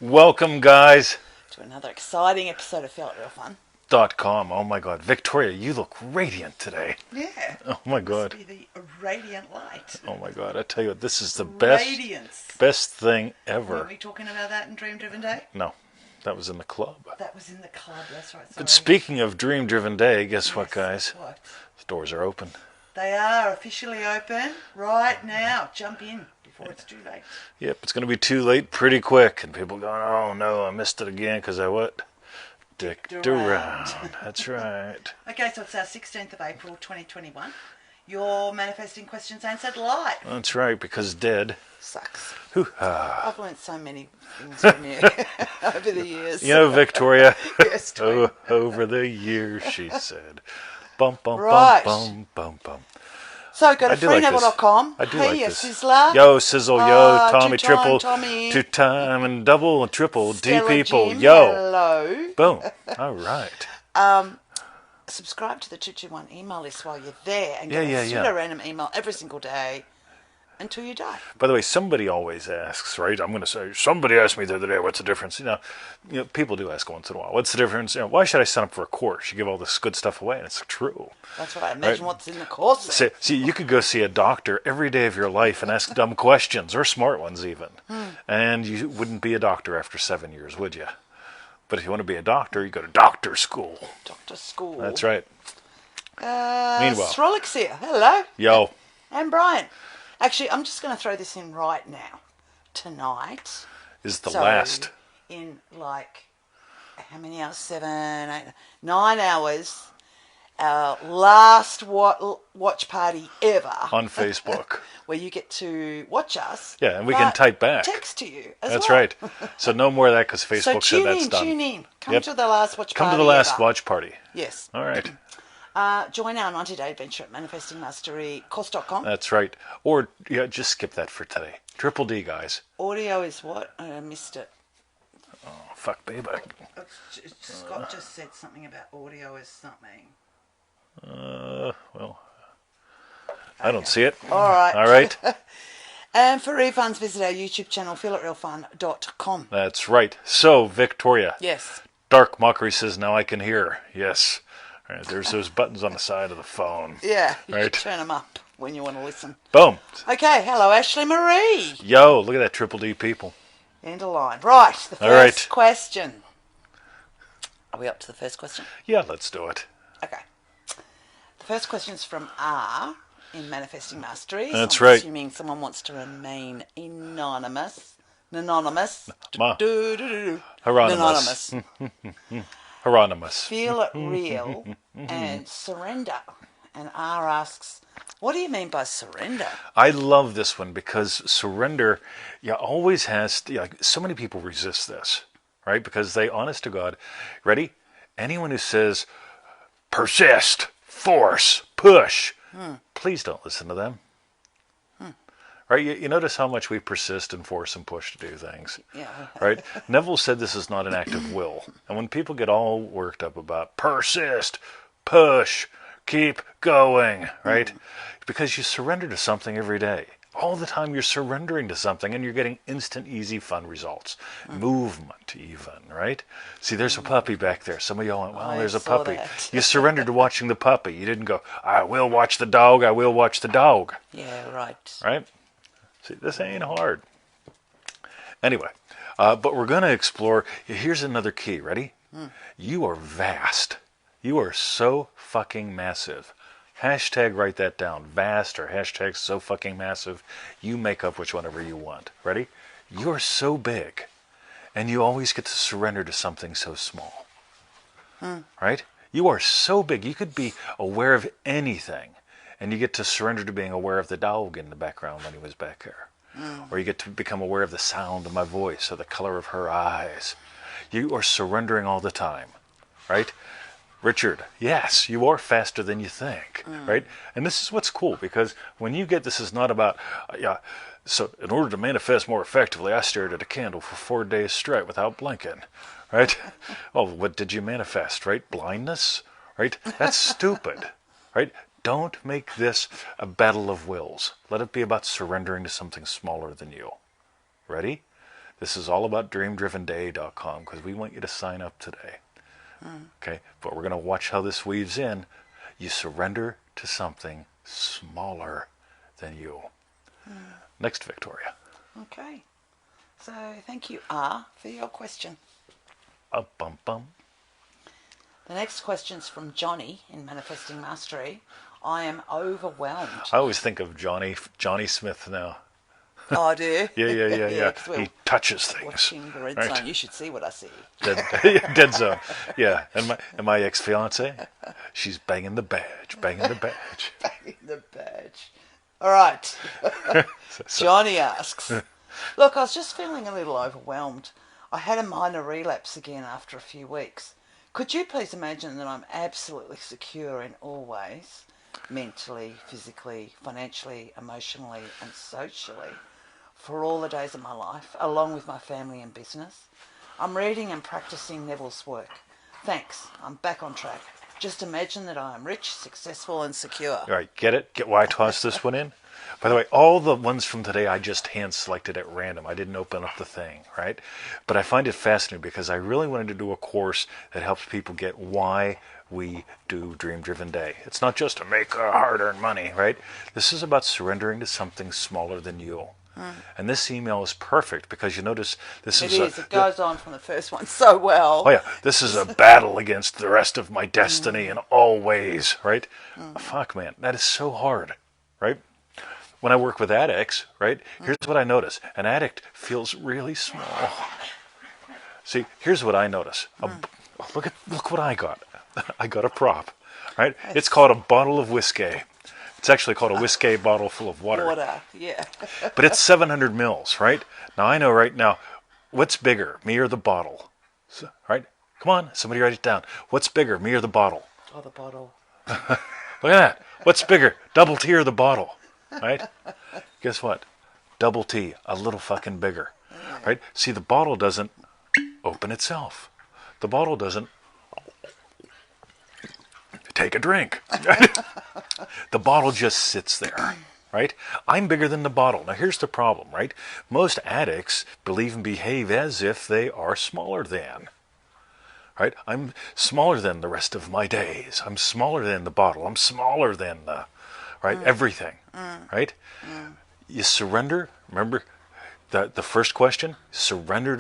Welcome, guys. To another exciting episode of Feel It Real Fun. .com. Oh my God, Victoria, you look radiant today. Yeah. Oh my God. Must be the radiant light. Oh my God, I tell you what, this is the Radiance. best thing ever. Weren't we talking about that in Dream Driven Day? No, that was in the club. That was in the club, that's right. Sorry. But speaking of Dream Driven Day, guess what, guys? What? The doors are open. They are officially open right now. Jump in before it's too late. Yep, it's going to be too late pretty quick. And people going, oh no, I missed it again because I what? Dicked around. That's right. Okay, so it's our 16th of April 2021. Your manifesting questions answered live. That's right, because dead Sucks. Hoo-ha. I've learned so many things from you over the years. You know, Victoria. Yes, over the years, she said. Bum, bum, Right. bum, bum, bum. So go to I do like this. freeneville.com. I do Hey, like you this. sizzler. Yo, sizzle, yo, Tommy, two-time triple, Tommy. two-time and double and triple, D Stella people, Jim, yo. hello. Boom. All right. Subscribe to the 221 email list while you're there and Yeah, get yeah, a yeah. pseudo-random email every single day until you die. By the way, somebody always asks, right? I'm going to say, somebody asked me the other day, what's the difference? You know, people do ask once in a while, what's the difference? You know, why should I sign up for a course? You give all this good stuff away, and it's true. That's what I imagine what's in the course. See, you could go see a doctor every day of your life and ask dumb questions, or smart ones even. And you wouldn't be a doctor after 7 years, would you? But if you want to be a doctor, you go to doctor school. Doctor school. That's right. Meanwhile. Srolix here. Hello. Yo. And Brian. Actually, I'm just going to throw this in right now. Tonight. Is the last. In like, how many hours? 7, 8, 9 hours. Our last watch party ever. On Facebook. Where you get to watch us. Yeah, and we can type back. Text to you as That's well. right. So no more of that because Facebook so said that's done. Tune in. Come to the last watch party. Come to the last ever. watch party. Yes. All right. Join our 90-day adventure at manifestingmasterycourse.com. That's right. Or yeah, just skip that for today. Triple D, guys. Audio is what? I missed it. Oh, fuck, baby. Scott just said something about audio is something. Well, I don't see it. All right. All right. And for refunds, visit our YouTube channel, feelitrealfun.com. That's right. So, Victoria. Yes. Dark Mockery says, now I can hear. Yes. All right, there's those buttons on the side of the phone. Yeah, you right. should turn them up when you want to listen. Boom. Okay, hello, Ashley Marie. Yo, look at that Triple D people. End of line. Right, the first question. Are we up to the first question? Yeah, let's do it. Okay. The first question is from R in Manifesting Mastery. That's I'm right. assuming someone wants to remain anonymous. Anonymous. Hieronymus. Hieronymus. Feel it real and surrender. And R asks, what do you mean by surrender? I love this one because surrender, always has, so many people resist this, right? Because they, honest to God, ready? Anyone who says, persist, force, push, please don't listen to them. Right? You notice how much we persist and force and push to do things. Yeah. Right? Neville said this is not an act of will. And when people get all worked up about persist, push, keep going, right? Because you surrender to something every day. All the time you're surrendering to something and you're getting instant, easy, fun results. Movement even, right? See, there's a puppy back there. Some of y'all went, well, there's a puppy. That. You surrendered to watching the puppy. You didn't go, I will watch the dog, I will watch the dog. Yeah, right. Right? See, this ain't hard. Anyway, but we're going to explore. Here's another key. Ready? You are vast. You are so fucking massive. Hashtag write that down. Vast or hashtag so fucking massive. You make up which whenever you want. Ready? You're so big. And you always get to surrender to something so small. Right? You are so big. You could be aware of anything. And you get to surrender to being aware of the dog in the background when he was back there. Or you get to become aware of the sound of my voice or the color of her eyes. You are surrendering all the time, right? Richard, yes, you are faster than you think, right? And this is what's cool, because when you get this is not about, so in order to manifest more effectively, I stared at a candle for 4 days straight without blinking, right? Oh, what did you manifest, right? Blindness, right? That's stupid, right? Don't make this a battle of wills. Let it be about surrendering to something smaller than you. Ready? This is all about dreamdrivenday.com because we want you to sign up today. Okay, but we're going to watch how this weaves in. You surrender to something smaller than you. Next, Victoria. Okay. So thank you, R, for your question. Bum bum. The next question's from Johnny in Manifesting Mastery. I am overwhelmed. I always think of Johnny Smith now. Oh, do you? Yeah. 'Cause we're He touches things. watching the Red Right. Zone. You should see what I see. Dead zone. Yeah. And my ex-fiance, she's banging the badge. Banging the badge. All right. Johnny asks, look, I was just feeling a little overwhelmed. I had a minor relapse again after a few weeks. Could you please imagine that I'm absolutely secure in all ways, mentally, physically, financially, emotionally, and socially, for all the days of my life, along with my family and business? I'm reading and practicing Neville's work. Thanks. I'm back on track. Just imagine that I am rich, successful, and secure. All right, get it? Get why I tossed this one in? By the way, all the ones from today I just hand-selected at random. I didn't open up the thing, right? But I find it fascinating because I really wanted to do a course that helps people get why we do Dream Driven Day. It's not just to make hard-earned money, right? This is about surrendering to something smaller than you. And this email is perfect because you notice this It is is. It goes on from the first one so well. oh yeah, this is a battle against the rest of my destiny in all ways, right? Fuck, man, that is so hard, right? When I work with addicts, right, here's what I notice. An addict feels really small. See, here's what I notice. Look what I got. I got a prop, right? It's called a bottle of whiskey. It's actually called a whiskey bottle full of water. Water, yeah. But it's 700 mils, right? Now, I know right now, what's bigger, me or the bottle? So, right? Come on, somebody write it down. What's bigger, me or the bottle? Oh, the bottle. Look at that. What's bigger, double T or the bottle? Right? Guess what? Double T, a little fucking bigger. Right? See, the bottle doesn't open itself. The bottle doesn't take a drink. The bottle just sits there, right? I'm bigger than the bottle. Now here's the problem, right? Most addicts believe and behave as if they are smaller than. Right? I'm smaller than the rest of my days. I'm smaller than the bottle. I'm smaller than the, right? Everything, right? You surrender. Remember the first question? You surrender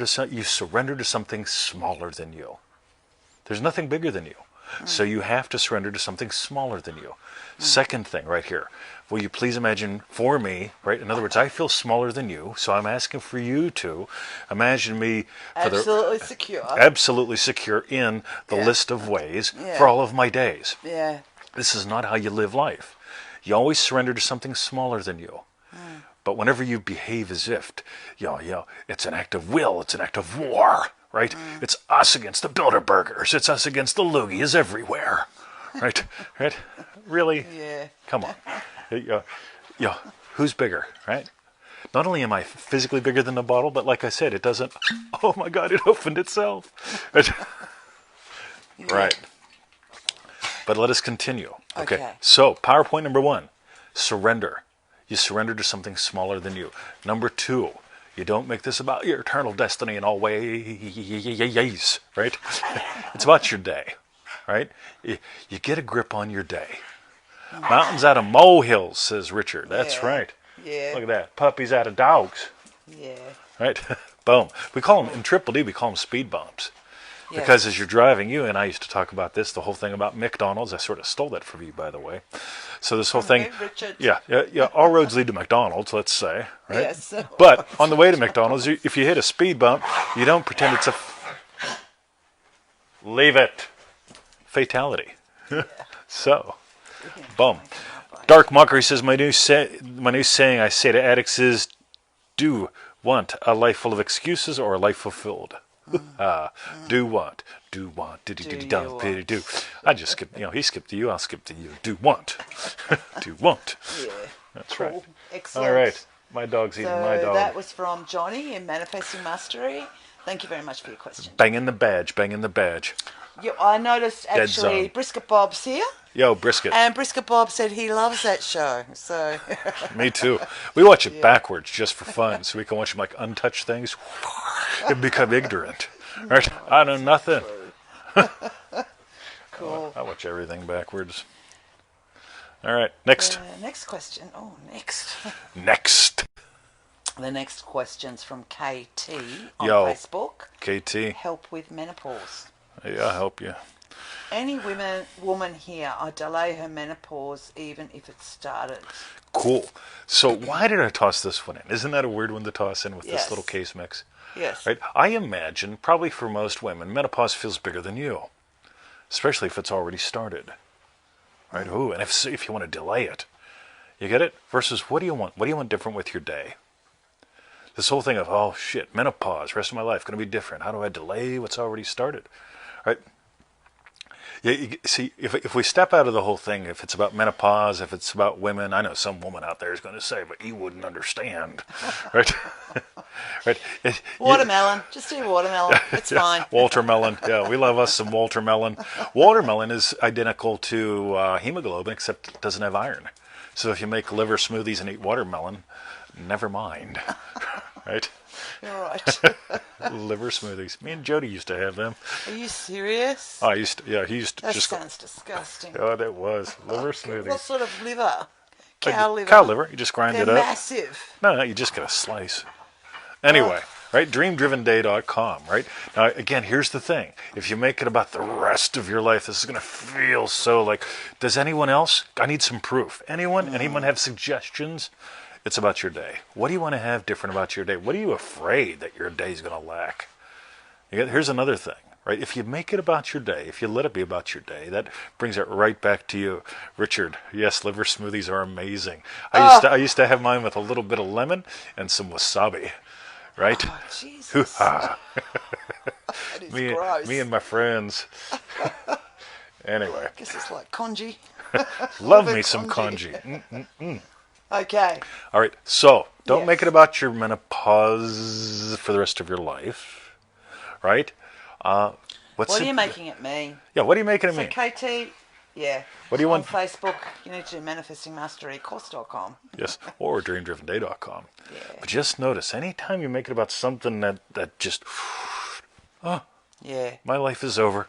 to something smaller than you. There's nothing bigger than you. So you have to surrender to something smaller than you. Second thing right here. Will you please imagine for me, right? In other words, I feel smaller than you, so I'm asking for you to imagine me absolutely secure in the list of ways for all of my days. Yeah. This is not how you live life. You always surrender to something smaller than you. But whenever you behave as if, it's an act of will, it's an act of war, right? It's us against the Bilderbergers. It's us against the loogies everywhere, right? Right? Really? Yeah. Come on. Who's bigger, right? Not only am I physically bigger than the bottle, but like I said, it doesn't, oh my God, it opened itself. Right. But let us continue. Okay. So, PowerPoint number 1, surrender. You surrender to something smaller than you. Number 2, you don't make this about your eternal destiny in all ways, right? It's about your day, right? You get a grip on your day. Mountains out of molehills, says Richard. That's right. Yeah. Look at that. Puppies out of dogs. Yeah. Right? Boom. We call them, in Triple D, we call them speed bumps. Yes. Because as you're driving, you and I used to talk about this, the whole thing about McDonald's. I sort of stole that from you, by the way. So this whole thing, Richard. yeah, all roads lead to McDonald's, let's say, right? Yes. But on the way to McDonald's, if you hit a speed bump, you don't pretend it's a leave it fatality. So, boom. Dark Mockery says my new saying I say to addicts is, do want a life full of excuses or a life fulfilled? Do want. Do. I just skipped, he skipped the you, I'll skip the you. Do want. Do want. Yeah. That's Cool. right. Excellent. All right. My dog's eating my dog. That was from Johnny in Manifesting Mastery. Thank you very much for your question. Banging the badge, banging the badge. Yeah, I noticed Dead actually zone. Brisket Bob's here, Yo, brisket. and Brisket Bob said he loves that show. So Me too. We watch it Yeah. backwards just for fun, so we can watch like untouched things and become ignorant. Right? I know nothing. cool. I watch everything backwards. All right, next. Next question. Oh, next. Next. The next question's from KT on Yo. Facebook. KT. Help with menopause. Yeah, I'll help you. Any woman here, I delay her menopause even if it started. Cool. So why did I toss this one in? Isn't that a weird one to toss in with Yes. this little case mix? Yes. Right? I imagine, probably for most women, menopause feels bigger than you, especially if it's already started. Right? Ooh, and if you want to delay it, you get it? Versus, what do you want? What do you want different with your day? This whole thing of, oh shit, menopause, rest of my life going to be different. How do I delay what's already started? Right? Yeah, see, if we step out of the whole thing, if it's about menopause, if it's about women, I know some woman out there is going to say, but you wouldn't understand, right? Right? Watermelon. Just do watermelon. It's fine. Watermelon. Yeah, we love us some watermelon. Watermelon is identical to hemoglobin, except it doesn't have iron. So if you make liver smoothies and eat watermelon, never mind, right? You're right. Liver smoothies. Me and Jody used to have them. Are you serious? Oh, he used to That just. sounds disgusting. Oh, that was liver smoothies. What sort of liver? Cow liver. Cow liver. You just grind They're it up. massive. No, you just get a slice. Anyway, right? DreamDrivenDay.com, right? Now, again, here's the thing. If you make it about the rest of your life, this is going to feel so like, does anyone else? I need some proof. Anyone? Anyone have suggestions? It's about your day. What do you want to have different about your day? What are you afraid that your day is going to lack? Here's another thing, right? If you make it about your day, if you let it be about your day, that brings it right back to you. Richard, yes, liver smoothies are amazing. I used to have mine with a little bit of lemon and some wasabi, right? Oh, Jesus. Hoo-ha. That is gross. Me and my friends. Anyway, I guess it's like congee. love bit me some congee. congee. Okay. All right, so don't Yes. make it about your menopause for the rest of your life, right? What are you making it mean? Yeah, what are you making it So mean? KT, yeah. What do you on want? Facebook, you need to do manifestingmasterycourse.com. Yes, or dreamdrivenday.com. Yeah. But just notice, anytime you make it about something that just, Yeah. my life is over.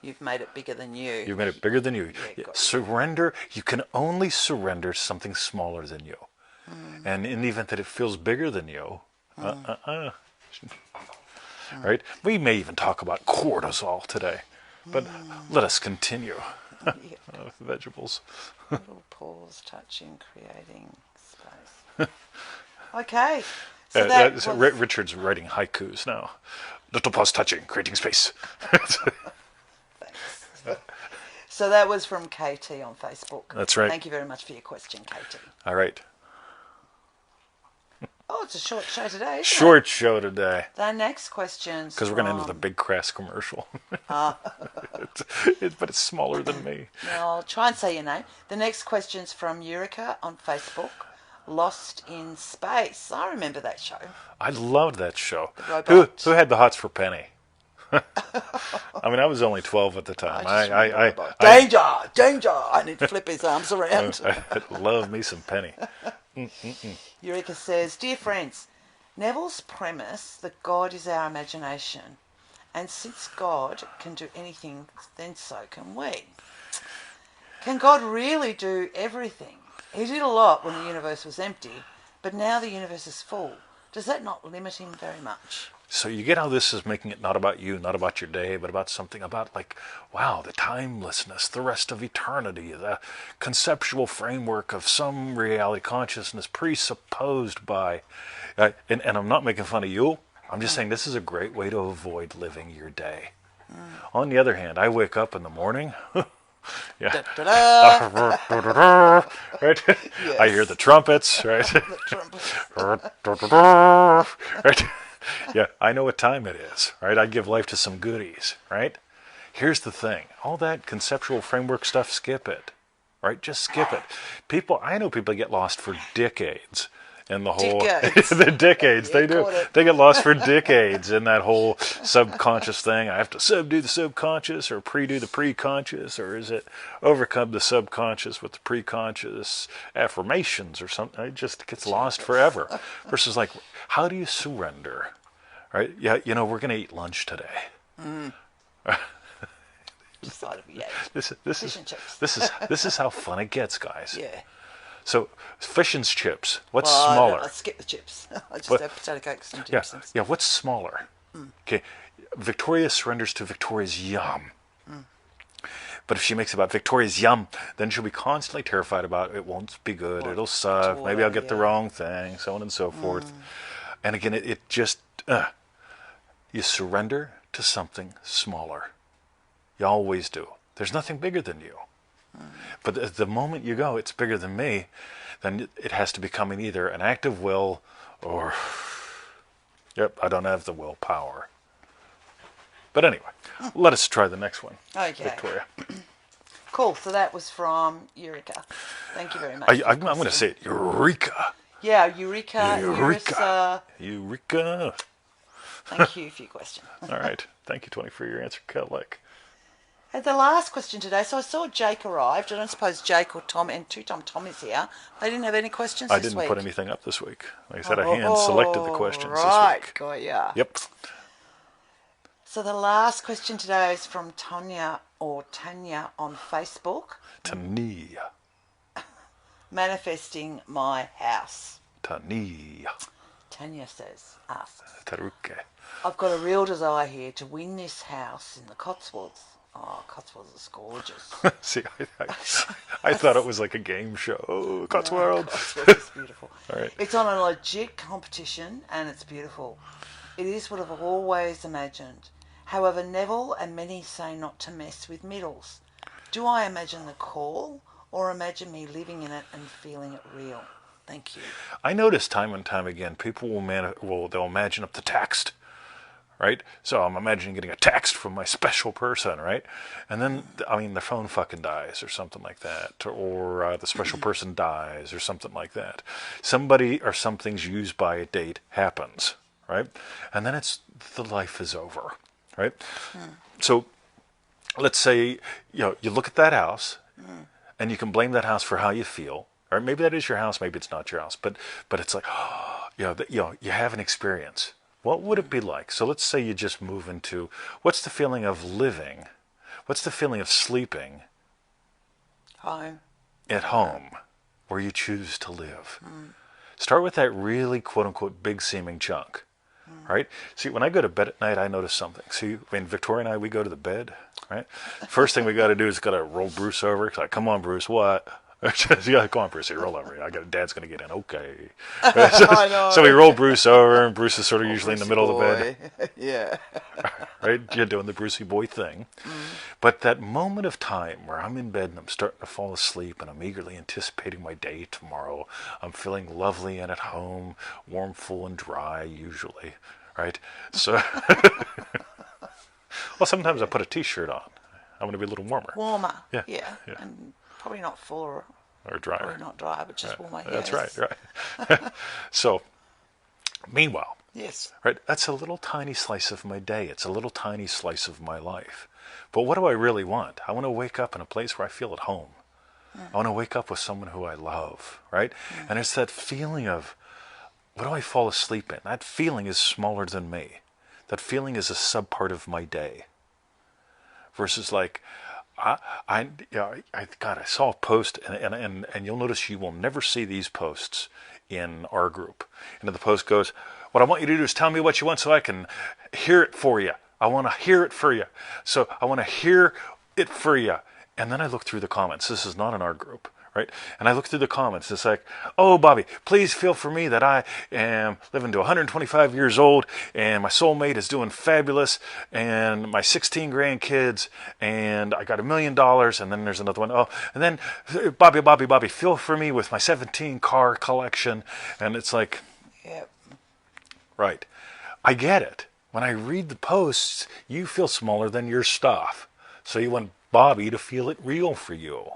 You've made it bigger than you. You've made it bigger than you. Yeah, got it. Surrender. You can only surrender something smaller than you. And in the event that it feels bigger than you, right? We may even talk about cortisol today, but let us continue. Yeah. Vegetables. Little pause, touching, creating space. Okay. So that was... Richard's writing haikus now. Little pause, touching, creating space. Thanks. So that was from KT on Facebook. That's right. Thank you very much for your question, KT. All right. Oh, it's a short show today, isn't Short show today. it? The next question's Because we're going to end with a from- big crass commercial. But it's smaller than me. No, I'll try and say your name. The next question's from Eureka on Facebook. Lost in Space. I remember that show. I loved that show. robot. Who had the hots for Penny? I mean, I was only 12 at the time. Danger! Danger! I need to flip his arms around. I love me some Penny. Eureka says, Dear friends, Neville's premise that God is our imagination, and since God can do anything, then so can we. Can God really do everything? He did a lot when the universe was empty, but now the universe is full. Does that not limit him very much? So you get how this is making it not about you, not about your day, but about something about like, wow, the timelessness, the rest of eternity, the conceptual framework of some reality consciousness presupposed by, and I'm not making fun of you, I'm just saying this is a great way to avoid living your day. On the other hand, I wake up in the morning, yeah, Da-da-da! right? Yes. I hear the trumpets, right? The trumpet. Right? Yeah, I know what time it is, right? I give life to some goodies, right? Here's the thing. All that conceptual framework stuff, skip it, right? Just skip it. I know people get lost for decades in the whole Decades. the decades. Yeah, They do. got it. They get lost for decades in that whole subconscious thing. I have to subdue the subconscious or pre-do the preconscious, or is it overcome the subconscious with the preconscious affirmations or something? It just gets lost forever. Versus like, how do you surrender? Right? Yeah, we're going to eat lunch today. Decided we ate This fish and chips. this is how fun it gets, guys. Yeah. So, fish and chips. What's Well, smaller? I skip the chips. I just What- have potato cakes and Yeah, chips. yeah. What's smaller? Okay, Victoria surrenders to Victoria's yum. But if she makes it about Victoria's yum, then she'll be constantly terrified about it won't be good, Or it'll suck, maybe I'll get the yeah. wrong thing, so on and so forth. And again, it just, you surrender to something smaller. You always do. There's nothing bigger than you. But the moment you go, it's bigger than me, then it has to become either an act of will or, yep, I don't have the willpower. But anyway, let us try the next one. Okay. Victoria. Cool. So that was from Eureka. Thank you very much. I'm going to say it, Eureka. Yeah, Eureka. Eureka. Eureka. Thank you for your question. All right. Thank you, Tony, for your answer, Cadillac. And the last question today, so I saw Jake arrived. I don't suppose Jake or Tom, and two-time Tom is here. They didn't have any questions I this didn't week. put anything up this week. Like I said, I hand-selected the questions right, this week. got ya. Yep. So the last question today is from Tanya on Facebook. Tania. Manifesting my house. Tania. Tanya says, asks, Taruke. I've got a real desire here to win this house in the Cotswolds. Oh, Cotswolds is gorgeous. See, I thought it was like a game show. Oh, Cotswold. Cotswolds is beautiful. All right. It's on a legit competition and it's beautiful. It is what I've always imagined. However, Neville and many say not to mess with middles. Do I imagine the call or imagine me living in it and feeling it real? Thank you. I notice time and time again, people they'll imagine up the text, right? So I'm imagining getting a text from my special person, right? And then, the phone fucking dies or something like that, or the special person dies or something like that. Somebody or something's used by a date happens, right? And then the life is over, right? So let's say, you look at that house and you can blame that house for how you feel. Or maybe that is your house, maybe it's not your house, but it's like, you have an experience. What would it be like? So let's say you just move into, what's the feeling of living? What's the feeling of sleeping? Home. At home, where you choose to live. Start with that really quote-unquote big seeming chunk, right? See, when I go to bed at night, I notice something. See, Victoria and I, we go to the bed, right? First thing we got to do is got to roll Bruce over. It's like, come on, Bruce, what? Yeah, come on, Bruce, roll over. Dad's going to get in. Okay. I know. So we roll Bruce over, and Bruce is sort of usually in the middle of the bed. Yeah. Right? You're doing the Brucey boy thing. But that moment of time where I'm in bed and I'm starting to fall asleep and I'm eagerly anticipating my day tomorrow, I'm feeling lovely and at home, warm, full, and dry, usually. Right? So, well, sometimes I put a t-shirt on. I want to be a little warmer. Warmer. Yeah. And probably not full or drier. Or not dry, but just warmer. That's yes. right. So, meanwhile, Yes. right, that's a little tiny slice of my day. It's a little tiny slice of my life. But what do I really want? I want to wake up in a place where I feel at home. I want to wake up with someone who I love, right? And it's that feeling of, what do I fall asleep in? That feeling is smaller than me. That feeling is a sub-part of my day. Versus like, I saw a post, and you'll notice you will never see these posts in our group. And the post goes, what I want you to do is tell me what you want so I can hear it for you. I want to hear it for you. So I want to hear it for you. And then I look through the comments. This is not in our group, right? And I look through the comments. It's like, oh, Bobby, please feel for me that I am living to 125 years old and my soulmate is doing fabulous and my 16 grandkids and I got $1 million. And then there's another one. Oh, and then Bobby, feel for me with my 17 car collection. And it's like, Yep. right. I get it. When I read the posts, you feel smaller than your stuff. So you want Bobby to feel it real for you,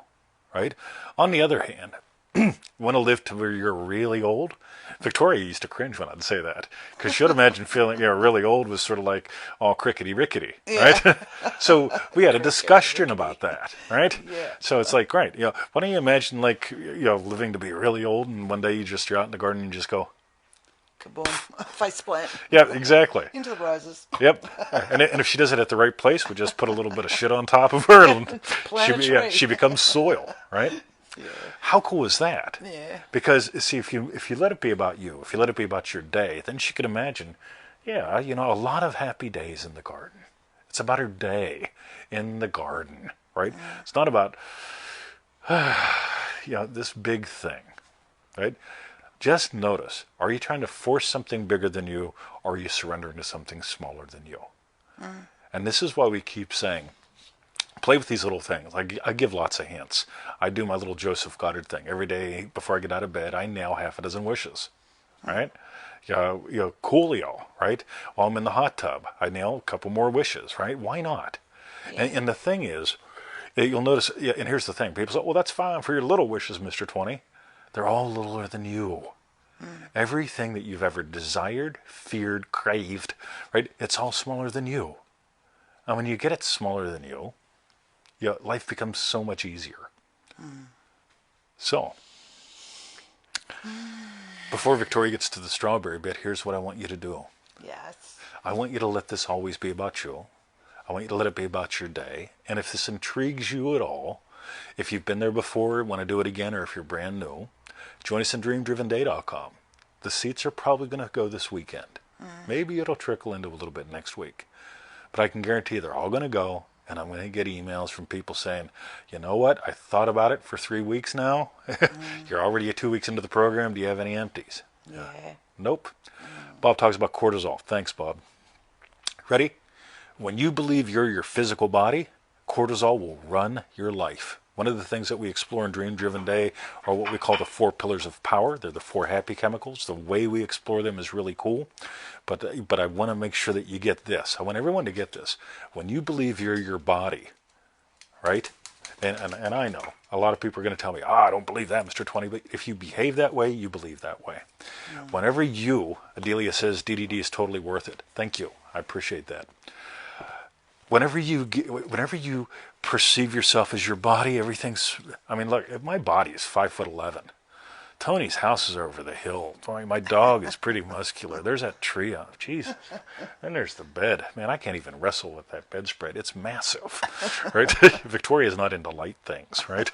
right? On the other hand, Want to live to where you're really old? Victoria used to cringe when I'd say that because she'd imagine feeling really old was sort of like all crickety rickety, right? So we had a discussion about that, right? Yeah. So it's like, right, why don't you imagine like living to be really old and one day you're out in the garden and you just go, Kaboom. Face plant. yeah, exactly. Into the roses. Yep. And if she does it at the right place, we just put a little bit of shit on top of her and Plant a tree. she becomes soil, right? Yeah. How cool is that? Yeah. Because see, if you let it be about you, if you let it be about your day, then she could imagine, a lot of happy days in the garden. It's about her day in the garden, right? It's not about this big thing, right? Just notice, are you trying to force something bigger than you, or are you surrendering to something smaller than you? And this is why we keep saying, play with these little things. I give lots of hints. I do my little Joseph Goddard thing. Every day before I get out of bed, I nail half a dozen wishes, right? Coolio, right? While I'm in the hot tub, I nail a couple more wishes, right? Why not? Yeah. And the thing is, you'll notice, and here's the thing. People say, well, that's fine for your little wishes, Mr. 20. They're all littler than you. Everything that you've ever desired, feared, craved, right? It's all smaller than you. And when you get it smaller than you, life becomes so much easier. So, before Victoria gets to the strawberry bit, here's what I want you to do. Yes. I want you to let this always be about you. I want you to let it be about your day. And if this intrigues you at all, if you've been there before, want to do it again, or if you're brand new, join us on DreamDrivenDay.com. The seats are probably going to go this weekend. Maybe it'll trickle into a little bit next week. But I can guarantee they're all going to go, and I'm going to get emails from people saying, you know what, I thought about it for 3 weeks now. You're already 2 weeks into the program. Do you have any empties? Yeah. Nope. Bob talks about cortisol. Thanks, Bob. Ready? When you believe you're your physical body, cortisol will run your life. One of the things that we explore in Dream Driven Day are what we call the 4 pillars of power. They're the 4 happy chemicals. The way we explore them is really cool. But I want to make sure that you get this. I want everyone to get this. When you believe you're your body, right? And I know a lot of people are going to tell me, I don't believe that, Mr. 20. But if you behave that way, you believe that way. Whenever Adelia says DDD is totally worth it. Thank you. I appreciate that. Whenever you perceive yourself as your body, look, my body is 5'11". Tony's house is over the hill. My dog is pretty muscular. There's that tree up. Jesus. Then there's the bed. Man, I can't even wrestle with that bedspread. It's massive, right? Victoria's not into light things, right?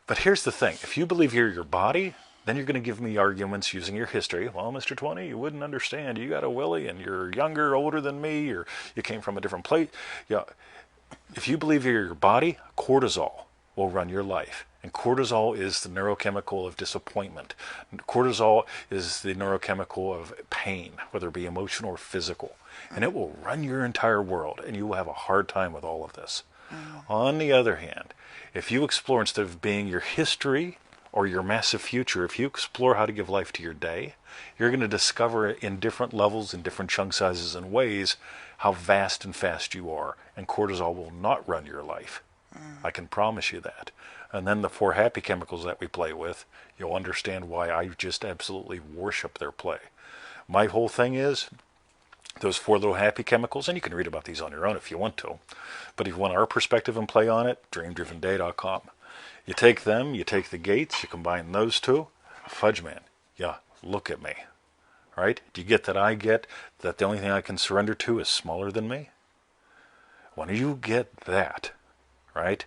But here's the thing. If you believe you're your body, then you're going to give me arguments using your history. Well, Mr. 20, you wouldn't understand. You got a Willie, and you're younger, older than me, or you came from a different place. If you believe you're your body, cortisol will run your life. And cortisol is the neurochemical of disappointment. Cortisol is the neurochemical of pain, whether it be emotional or physical. And it will run your entire world, and you will have a hard time with all of this. On the other hand, if you explore, instead of being your history or your massive future, if you explore how to give life to your day, you're going to discover in different levels, in different chunk sizes and ways, how vast and fast you are. And cortisol will not run your life. I can promise you that. And then the 4 happy chemicals that we play with, you'll understand why I just absolutely worship their play. My whole thing is, those 4 little happy chemicals, and you can read about these on your own if you want to, but if you want our perspective and play on it, DreamDrivenDay.com. You take them, you take the gates, you combine those 2, fudge man, look at me, right? Do you get that I get that the only thing I can surrender to is smaller than me? When you get that, right,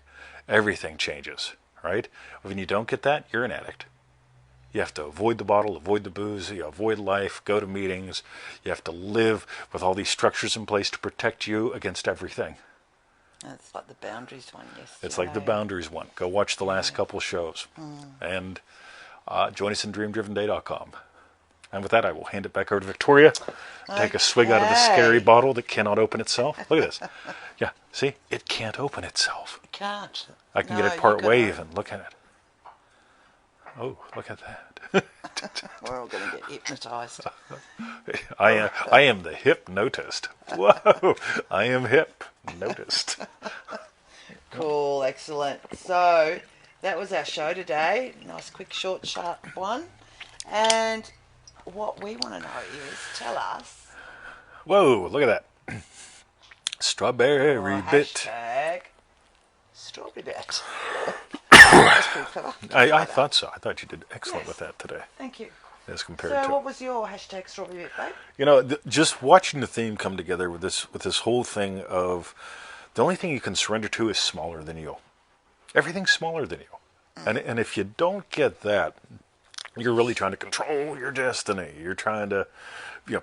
everything changes, right? When you don't get that, you're an addict. You have to avoid the bottle, avoid the booze, you avoid life, go to meetings. You have to live with all these structures in place to protect you against everything. It's like the boundaries one, yes. It's like the boundaries one. Go watch the last couple shows. And join us in DreamDrivenDay.com. And with that, I will hand it back over to Victoria. Take a swig out of the scary bottle that cannot open itself. Look at this. Yeah, see? It can't open itself. It can't. I can get it part way even. Look at it. Oh, look at that. We're all going to get hypnotized. I am the hypnotist. Whoa, I am hypnotist. Cool, excellent. So, that was our show today. Nice, quick, short, sharp one. And what we want to know is, tell us Whoa, look at that. Strawberry your bit. hashtag strawberry bit. That's pretty clever. I thought so. I thought you did excellent Yes. with that today, Thank you. as compared So, to. what was your hashtag strawberry bit, babe? You know, just watching the theme come together with this whole thing of the only thing you can surrender to is smaller than you. Everything's smaller than you, and if you don't get that, you're really trying to control your destiny. You're trying to,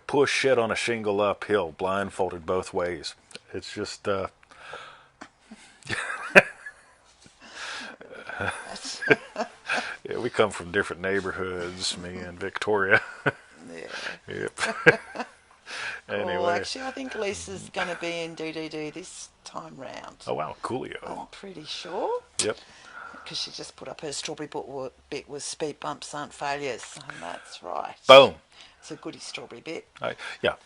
push shit on a shingle uphill, blindfolded both ways. It's just. Yeah, we come from different neighborhoods, me and Victoria. Yeah. Yep. Anyway. Well, actually, I think Lisa's going to be in DDD this time round. Oh wow, coolio. I'm pretty sure. Yep. Because she just put up her strawberry bit was speed bumps aren't failures. And that's right. Boom. It's a goody strawberry bit.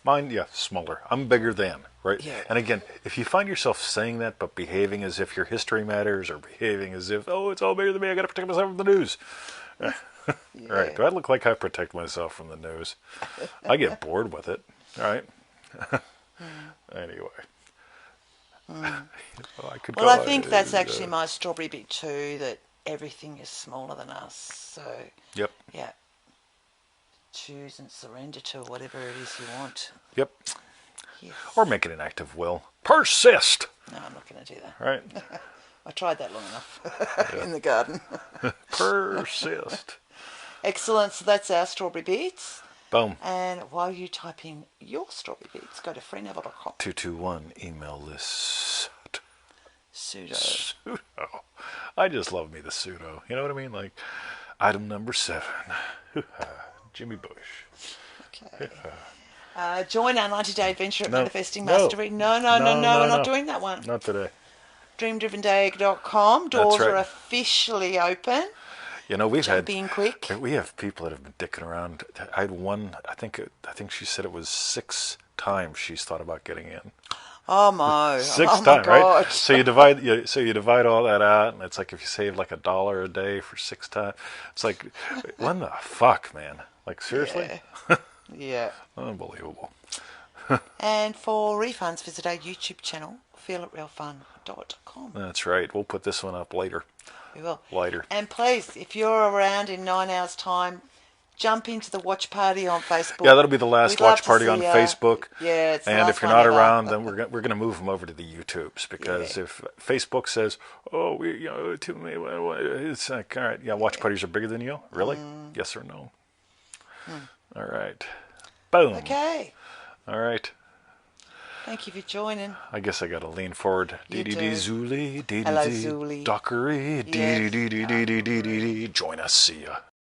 Mine, smaller. I'm bigger than, right? Yeah. And again, if you find yourself saying that but behaving as if your history matters or behaving as if, it's all bigger than me, I got to protect myself from the news. Yeah. Right. Do I look like I protect myself from the news? I get bored with it. All right. Anyway. Well, I think that's actually my strawberry bit too, that everything is smaller than us. So, Yep. yeah. Choose and surrender to whatever it is you want. Yep. Yes. Or make it an act of will. Persist. No, I'm not going to do that. Right. I tried that long enough in the garden. Persist. Excellent. So that's our strawberry bits. Boom. And while you type in your strawberry bits, go to freeneville.com. 221 email list. Pseudo. I just love me the pseudo. You know what I mean? Like, item number 7. Jimmy Bush. Okay. Join our 90-day adventure at No. Manifesting No. Mastery. No, No, we're not no. doing that one. Not today. DreamDrivenDay.com. Doors That's right. are officially open. You know, we have people that have been dicking around. I had one. I think she said it was 6 times she's thought about getting in. Oh my! 6 oh my times, right? God. So you divide all that out, and it's like if you save like $1 a day for 6 times, it's like, when the fuck, man? Like seriously? Yeah. Unbelievable. And for refunds, visit our YouTube channel, feelitrealfun.com. That's right. We'll put this one up later. We will. Later. And please, if you're around in 9 hours' time, jump into the watch party on Facebook. Yeah, that'll be the last We'd love watch to party see on ya. Facebook. Yeah, it's the And last if you're one not ever. around, then we're gonna move them over to the YouTubes because if Facebook says, it's like, all right, watch parties are bigger than you. Really? Yes or no? All right. Boom. Okay. All right. Thank you for joining. I guess I gotta lean forward. You Dee do. dee Zuli, dee Hello, dee Zuli. Dockery, dee dee dee dee dee dee dee. Join us. See ya.